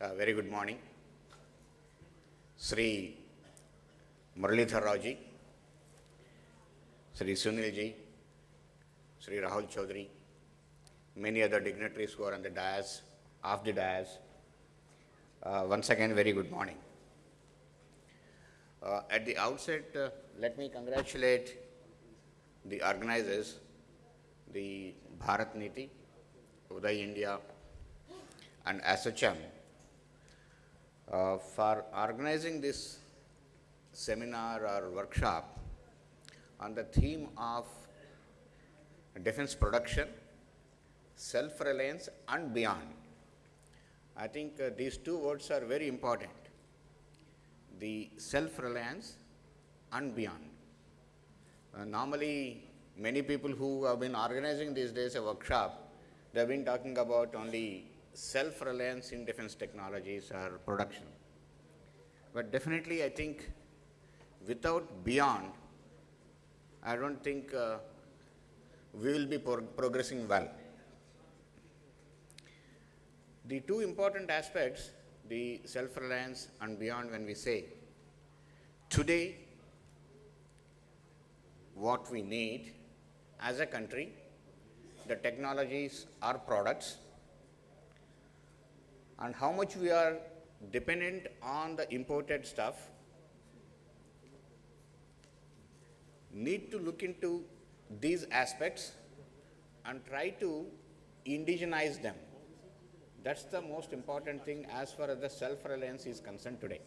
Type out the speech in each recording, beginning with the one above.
Very good morning. Sri Muralidhar Rao ji, Sri Sunil ji, Sri Rahul Chaudhary, many other dignitaries who are on the dais, off the dais. Once again, very good morning. At the outset, let me congratulate the organizers, the Bharat Niti, Uday India, and ASSOCHAM for organizing this seminar or workshop on the theme of defense production, self-reliance and beyond. I think these two words are very important, the self-reliance and beyond. Normally, many people who have been organizing these days a workshop, they have been talking about only self-reliance in defense technologies or production. But definitely, I think without beyond, I don't think we will be progressing well. The two important aspects, the self-reliance and beyond, when we say, today, what we need as a country, the technologies or products, and how much we are dependent on the imported stuff, need to look into these aspects and try to indigenize them. That's the most important thing as far as the self-reliance is concerned today.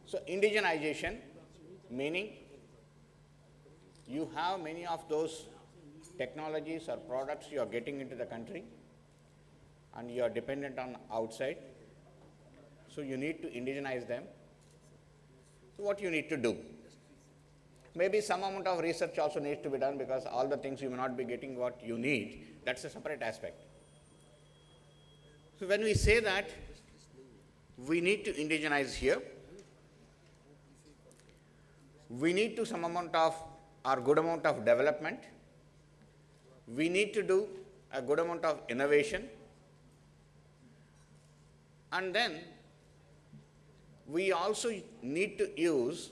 So indigenization, meaning you have many of those technologies or products you are getting into the country and you are dependent on outside. So you need to indigenize them. So what you need to do? Maybe some amount of research also needs to be done, because all the things you may not be getting what you need. That's a separate aspect. So when we say that we need to indigenize here, we need to some amount of or good amount of development, we need to do a good amount of innovation, and then we also need to use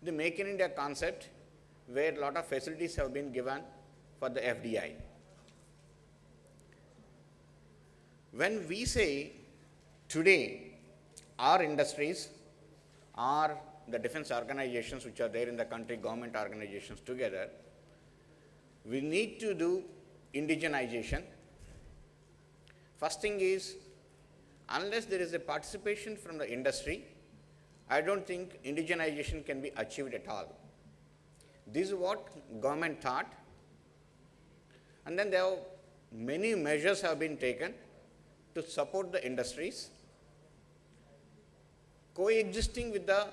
the Make in India concept, where a lot of facilities have been given for the FDI. When we say today our industries or the defense organizations which are there in the country, government organizations together, we need to do indigenization. First thing is, unless there is a participation from the industry, I don't think indigenization can be achieved at all. This is what government thought, and then there are many measures have been taken to support the industries, coexisting with the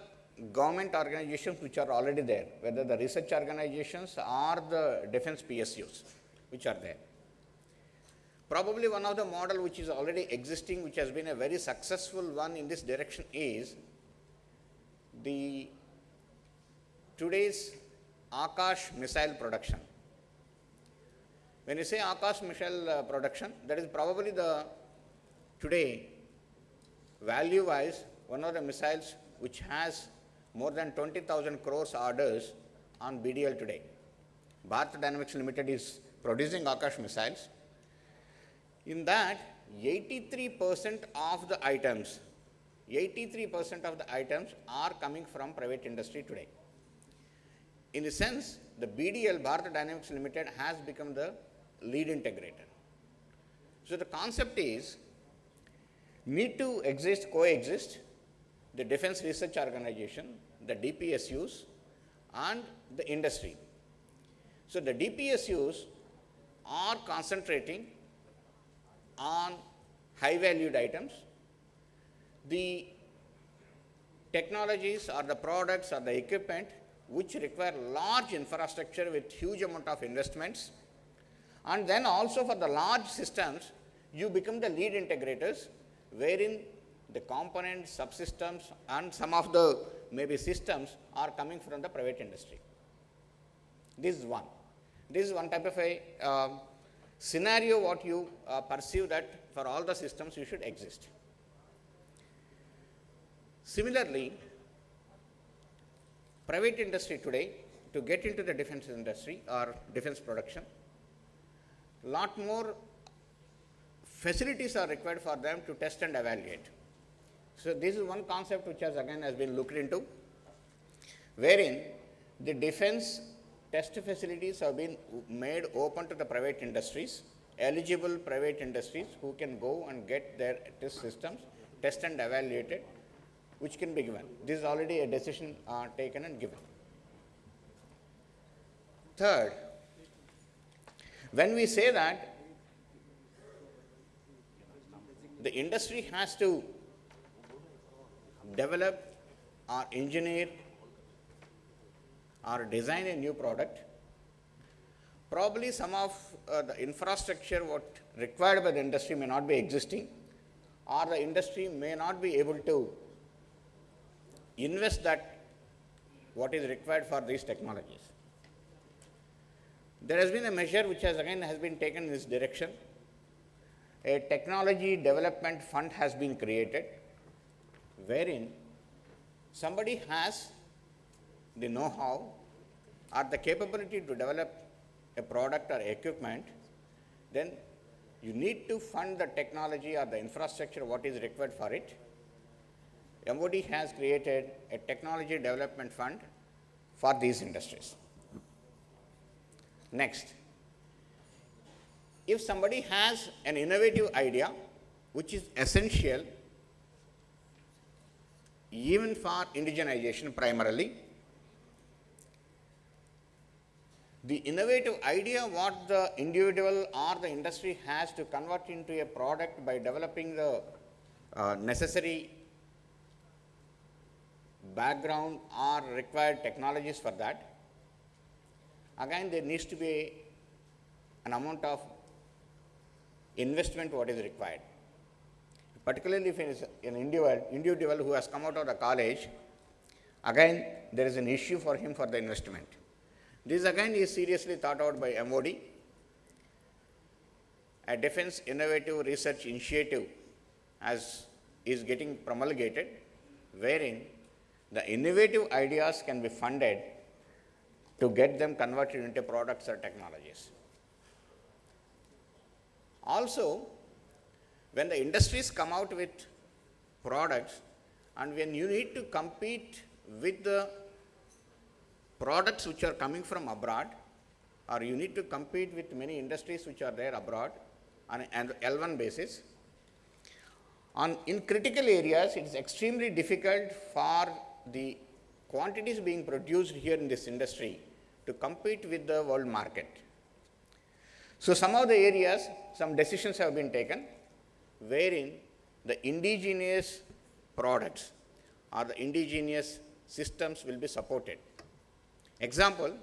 government organizations which are already there, whether the research organizations or the defense PSUs which are there. Probably one of the model which is already existing, which has been a very successful one in this direction, is the today's Akash missile production. When you say Akash missile production, that is probably the today value wise one of the missiles which has more than 20,000 crores orders on BDL today. Bharat Dynamics Limited is producing Akash missiles. In that, 83% of the items are coming from private industry today. In a sense, the BDL, Bharat Dynamics Limited, has become the lead integrator. So the concept is, need to coexist, the defense research organization, the DPSUs, and the industry. So the DPSUs are concentrating on high-valued items. The technologies or the products or the equipment which require large infrastructure with huge amount of investments, and then also for the large systems, you become the lead integrators, wherein the components, subsystems, and some of the maybe systems are coming from the private industry. This is one. This is one type of a scenario what you perceive that for all the systems you should exist. Similarly, private industry today, to get into the defense industry or defense production, lot more facilities are required for them to test and evaluate. So this is one concept which has been looked into, wherein the defense test facilities have been made open to the private industries, eligible private industries who can go and get their test systems, test and evaluated, which can be given. This is already a decision taken and given. Third, when we say that the industry has to develop or engineer or design a new product, probably some of the infrastructure what required by the industry may not be existing, or the industry may not be able to invest that what is required for these technologies. There has been a measure which has been taken in this direction. A technology development fund has been created, wherein somebody has the know-how or the capability to develop a product or equipment, then you need to fund the technology or the infrastructure what is required for it. MOD has created a technology development fund for these industries. Next, if somebody has an innovative idea which is essential even for indigenization primarily, the innovative idea what the individual or the industry has to convert into a product by developing the necessary background or required technologies for that, again there needs to be an amount of investment what is required. Particularly if it is an individual who has come out of the college, again there is an issue for him for the investment. This again is seriously thought out by MOD. A Defense Innovative Research Initiative is getting promulgated, wherein the innovative ideas can be funded to get them converted into products or technologies. Also, when the industries come out with products and when you need to compete with the products which are coming from abroad, or you need to compete with many industries which are there abroad on an L1 basis, in critical areas it is extremely difficult for the quantities being produced here in this industry to compete with the world market. So some of the areas, some decisions have been taken, wherein the indigenous products or the indigenous systems will be supported. Example,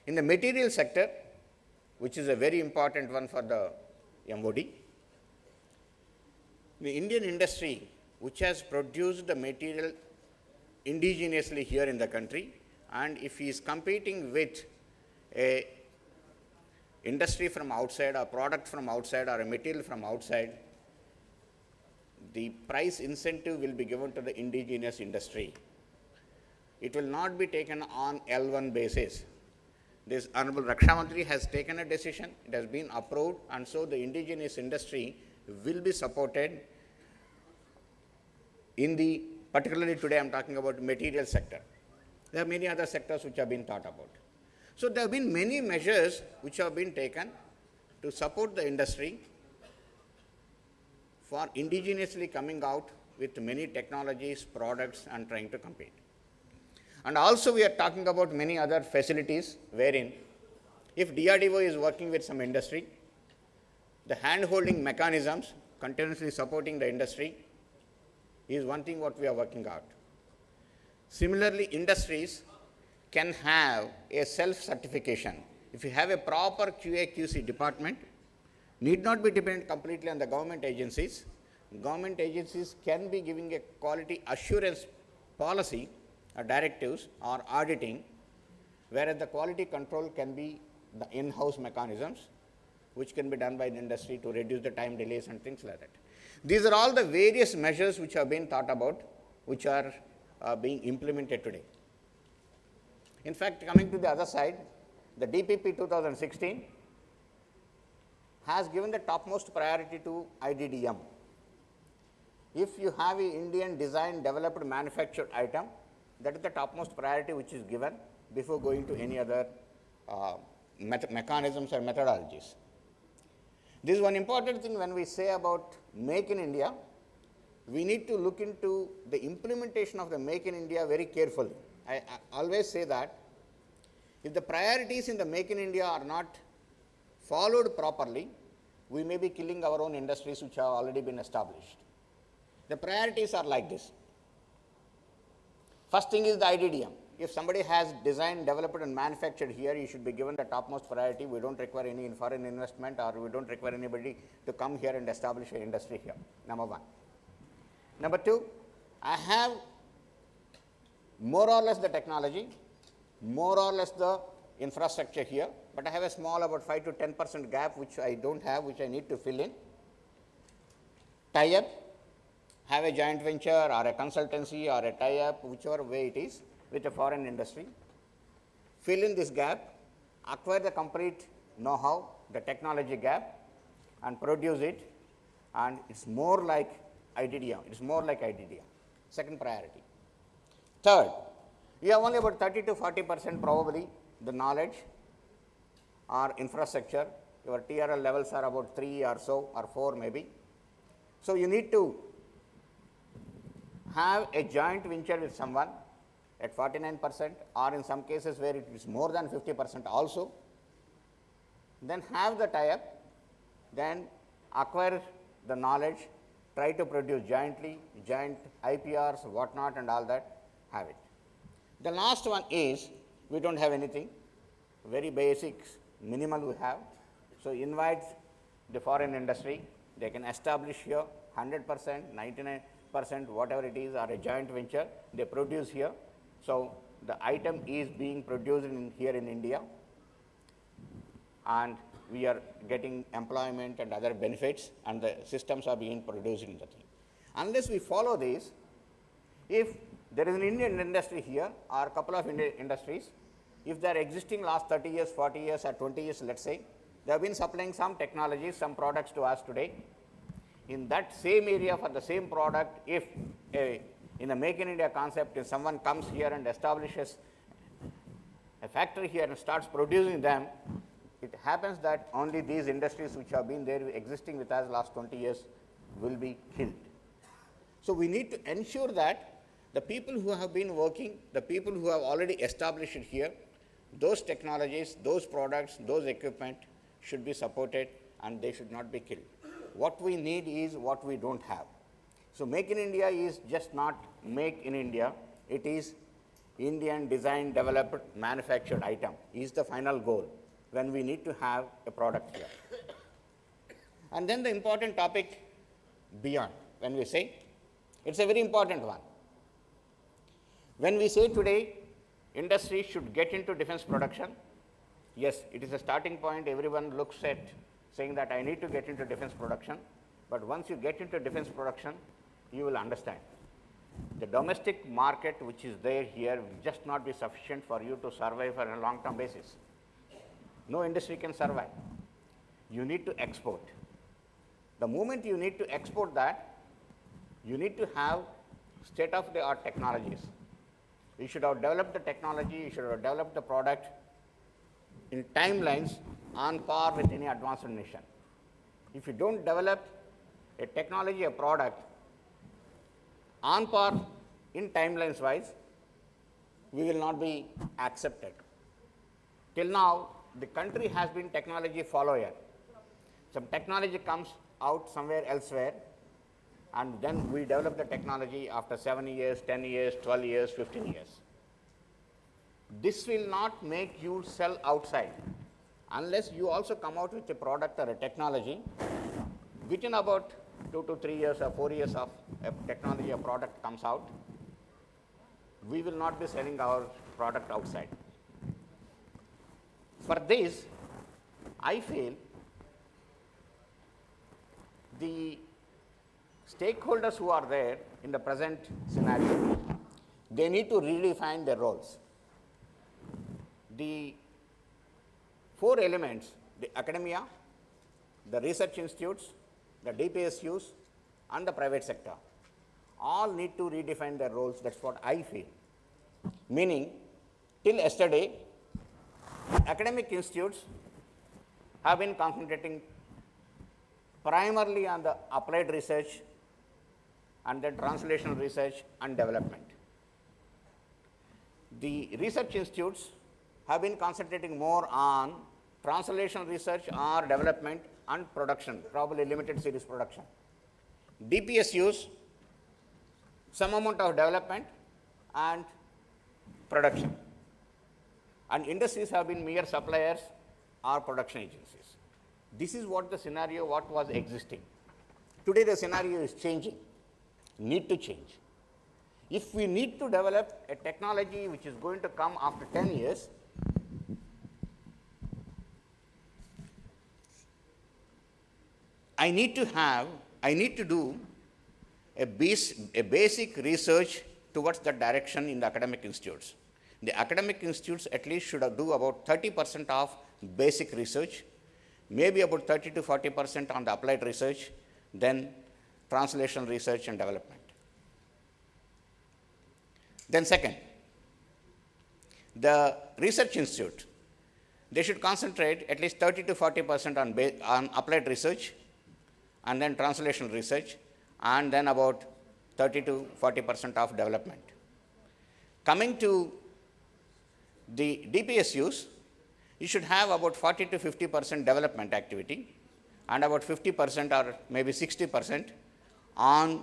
in the material sector, which is a very important one for the MOD, the Indian industry which has produced the material indigenously here in the country, and if he is competing with a industry from outside, or product from outside, or a material from outside, the price incentive will be given to the indigenous industry. It will not be taken on L1 basis. This Honorable Raksha Mantri has taken a decision, it has been approved, and so the indigenous industry will be supported in the, particularly today I am talking about material sector. There are many other sectors which have been thought about. So there have been many measures which have been taken to support the industry for indigenously coming out with many technologies, products, and trying to compete. And also we are talking about many other facilities wherein if DRDO is working with some industry, the hand-holding mechanisms continuously supporting the industry is one thing what we are working out. Similarly, industries can have a self-certification. If you have a proper QA/QC department, need not be dependent completely on the government agencies. Government agencies can be giving a quality assurance policy or directives or auditing, whereas the quality control can be the in-house mechanisms which can be done by the industry to reduce the time delays and things like that. These are all the various measures which have been thought about, which are being implemented today. In fact, coming to the other side, the DPP 2016 has given the topmost priority to IDDM. If you have an Indian design, developed, manufactured item, that is the topmost priority which is given before going to any other mechanisms or methodologies. This is one important thing when we say about Make in India. We need to look into the implementation of the Make in India very carefully. I always say that if the priorities in the Make in India are not followed properly, we may be killing our own industries which have already been established. The priorities are like this. First thing is the IDDM. If somebody has designed, developed and manufactured here, you should be given the topmost priority. We don't require any foreign investment, or we don't require anybody to come here and establish an industry here, number one. Number two, I have more or less the technology, more or less the infrastructure here, but I have a small about 5 to 10% gap which I don't have, which I need to fill in. Tie-up, have a joint venture or a consultancy or a tie-up, whichever way it is, with a foreign industry. Fill in this gap, acquire the complete know-how, the technology gap, and produce it, and it's more like IDDM. It's more like IDDM. Second priority. Third, you have only about 30 to 40% probably the knowledge or infrastructure. Your TRL levels are about 3 or so, or 4 maybe. So you need to have a joint venture with someone at 49%, or in some cases where it is more than 50% also. Then have the tie-up, then acquire the knowledge, try to produce jointly, joint IPRs, whatnot and all that, have it. The last one is, we don't have anything, very basics, minimal we have. So invite the foreign industry, they can establish here 100%, 99%, whatever it is, or a joint venture, they produce here. So the item is being produced here in India, and we are getting employment and other benefits, and the systems are being produced in the thing. Unless we follow this, if there is an Indian industry here or a couple of Indian industries, if they are existing last 30 years, 40 years or 20 years, let's say, they have been supplying some technologies, some products to us today. In that same area for the same product, if in a Make in India concept, if someone comes here and establishes a factory here and starts producing them, it happens that only these industries which have been there existing with us last 20 years will be killed. So we need to ensure that the people who have been working, the people who have already established it here, those technologies, those products, those equipment should be supported and they should not be killed. What we need is what we don't have. So Make in India is just not Make in India, it is Indian design, developed, manufactured item is the final goal when we need to have a product here. And then the important topic beyond, when we say, it's a very important one. When we say today, industry should get into defense production, yes, it is a starting point, everyone looks at saying that I need to get into defense production, but once you get into defense production, you will understand. The domestic market which is there here will just not be sufficient for you to survive on a long-term basis. No industry can survive. You need to export. The moment you need to export that, you need to have state-of-the-art technologies. You should have developed the technology, you should have developed the product in timelines on par with any advanced nation. If you don't develop a technology, a product on par in timelines wise, we will not be accepted. Till now, the country has been technology follower. Some technology comes out somewhere elsewhere, and then we develop the technology after 7 years, 10 years, 12 years, 15 years. This will not make you sell outside unless you also come out with a product or a technology within about 2 to 3 years or 4 years of a technology or product comes out. We will not be selling our product outside. For this, I feel the stakeholders who are there in the present scenario, they need to redefine their roles. The four elements, the academia, the research institutes, the DPSUs, and the private sector, all need to redefine their roles. That's what I feel. Meaning, till yesterday, academic institutes have been concentrating primarily on the applied research and then translational research and development. The research institutes have been concentrating more on translational research or development and production, probably limited series production. DPSUs, some amount of development and production. And industries have been mere suppliers or production agencies. This is what the scenario, what was existing. Today the scenario is changing, need to change. If we need to develop a technology which is going to come after 10 years, I need to do a basic research towards that direction in the academic institutes. The academic institutes at least should do about 30% of basic research, maybe about 30 to 40% on the applied research, then translation research and development. Then second, the research institute, they should concentrate at least 30 to 40% on applied research and then translation research, and then about 30 to 40% of development. Coming to the DPSUs, you should have about 40 to 50% development activity and about 50% or maybe 60% on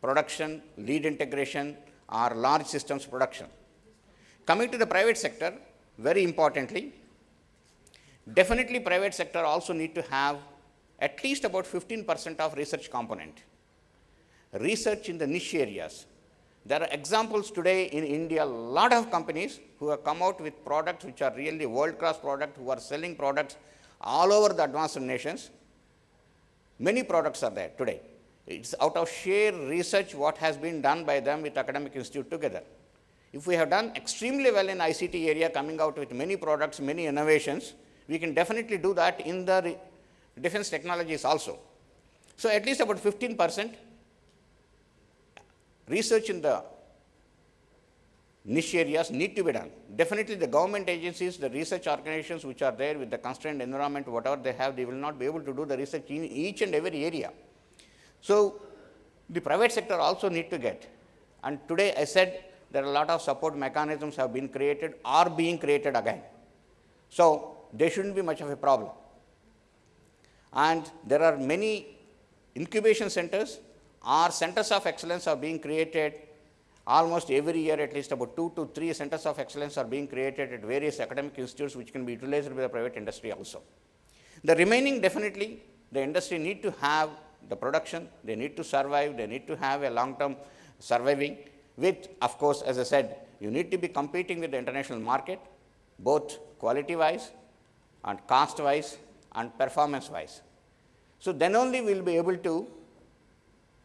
production, lead integration or large systems production. Coming to the private sector, very importantly, definitely private sector also need to have at least about 15% of research component. Research in the niche areas. There are examples today in India, a lot of companies who have come out with products which are really world-class products, who are selling products all over the advanced nations. Many products are there today. It's out of sheer research what has been done by them with academic institute together. If we have done extremely well in ICT area, coming out with many products, many innovations, we can definitely do that in the defense technologies also. So at least about 15% research in the niche areas need to be done. Definitely the government agencies, the research organizations which are there with the constrained environment, whatever they have, they will not be able to do the research in each and every area. So the private sector also need to get. And today I said there are a lot of support mechanisms have been created or being created again. So there shouldn't be much of a problem. And there are many incubation centers or centers of excellence are being created almost every year. At least about 2 to 3 centers of excellence are being created at various academic institutes which can be utilized by the private industry also. The remaining, definitely the industry need to have the production, they need to survive, they need to have a long-term surviving with, of course, as I said, you need to be competing with the international market, both quality-wise and cost-wise and performance-wise. So then only we will be able to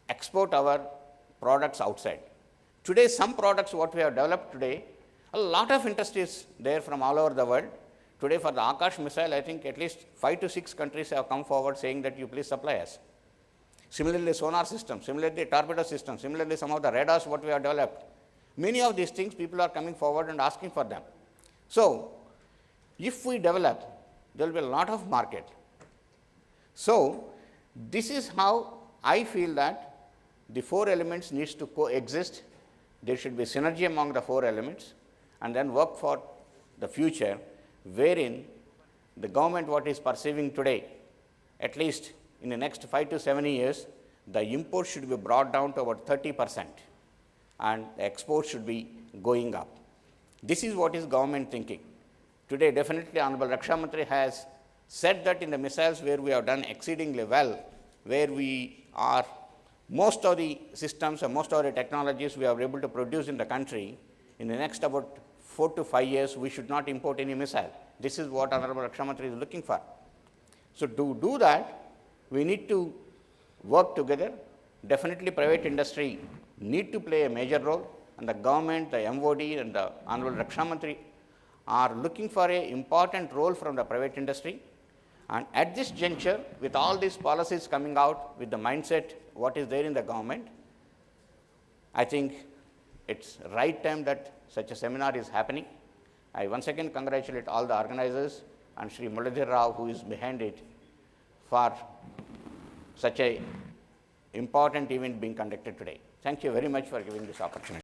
export our products outside. Today, some products what we have developed today, a lot of interest is there from all over the world. Today for the Akash missile, I think at least 5 to 6 countries have come forward saying that you please supply us. Similarly, sonar system, similarly torpedo system, similarly some of the radars what we have developed. Many of these things people are coming forward and asking for them. So if we develop, there will be a lot of market. So this is how I feel that the 4 elements needs to coexist. There should be synergy among the 4 elements and then work for the future wherein the government what is perceiving today, at least in the next 5 to 7 years, the import should be brought down to about 30% and the export should be going up. This is what is government thinking. Today definitely Honorable Raksha Mantri has said that in the missiles where we have done exceedingly well, where we are most of the systems and most of the technologies we are able to produce in the country, in the next about 4 to 5 years, we should not import any missile. This is what Honorable Raksha Mantri is looking for. So to do that, we need to work together Definitely private industry need to play a major role, and the government, the MOD and the Honorable Raksha Mantri are looking for an important role from the private industry. And at this juncture, with all these policies coming out, with the mindset what is there in the government, I think it's right time that such a seminar is happening. I once again congratulate all the organizers and Sri Muladhar Rao, who is behind it, for such a important event being conducted today. Thank you very much for giving this opportunity.